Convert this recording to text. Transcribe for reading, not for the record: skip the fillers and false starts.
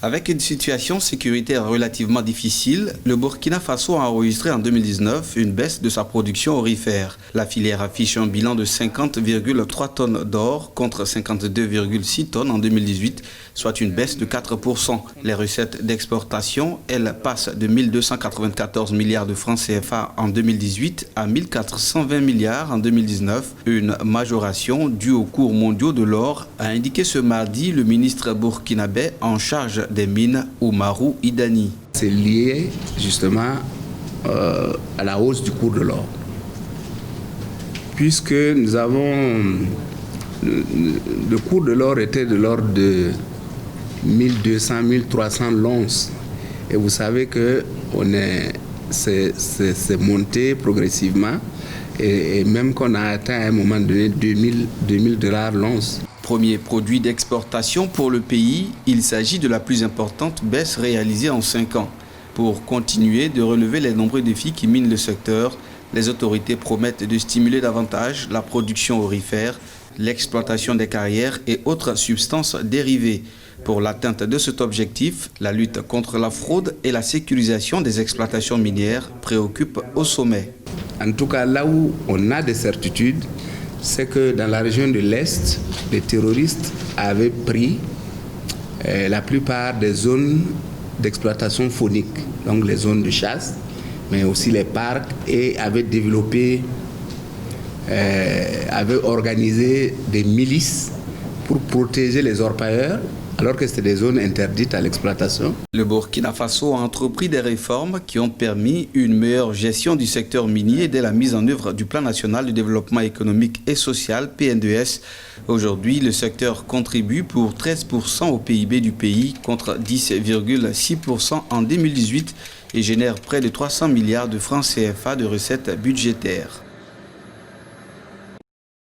Avec une situation sécuritaire relativement difficile, le Burkina Faso a enregistré en 2019 une baisse de sa production aurifère. La filière affiche un bilan de 50,3 tonnes d'or contre 52,6 tonnes en 2018, soit une baisse de 4%. Les recettes d'exportation, elles, passent de 1294 milliards de francs CFA en 2018 à 1420 milliards en 2019, une majoration due aux cours mondiaux de l'or, a indiqué ce mardi le ministre burkinabé en charge des mines, Oumarou Idani. C'est lié justement à la hausse du cours de l'or. Puisque nous avons... Le cours de l'or était de l'ordre de 1200, 1300 l'once. Et vous savez que c'est monté progressivement. Et même qu'on a atteint à un moment donné 2000 $ l'once. Premier produit d'exportation pour le pays, il s'agit de la plus importante baisse réalisée en 5 ans. Pour continuer de relever les nombreux défis qui minent le secteur, les autorités promettent de stimuler davantage la production aurifère, l'exploitation des carrières et autres substances dérivées. Pour l'atteinte de cet objectif, la lutte contre la fraude et la sécurisation des exploitations minières préoccupent au sommet. En tout cas, là où on a des certitudes, c'est que dans la région de l'Est, les terroristes avaient pris la plupart des zones d'exploitation faunique, donc les zones de chasse, mais aussi les parcs, et avaient développé, avaient organisé des milices pour protéger les orpailleurs, alors que c'était des zones interdites à l'exploitation. Le Burkina Faso a entrepris des réformes qui ont permis une meilleure gestion du secteur minier dès la mise en œuvre du Plan national de développement économique et social, PNDS. Aujourd'hui, le secteur contribue pour 13% au PIB du pays contre 10,6% en 2018 et génère près de 300 milliards de francs CFA de recettes budgétaires.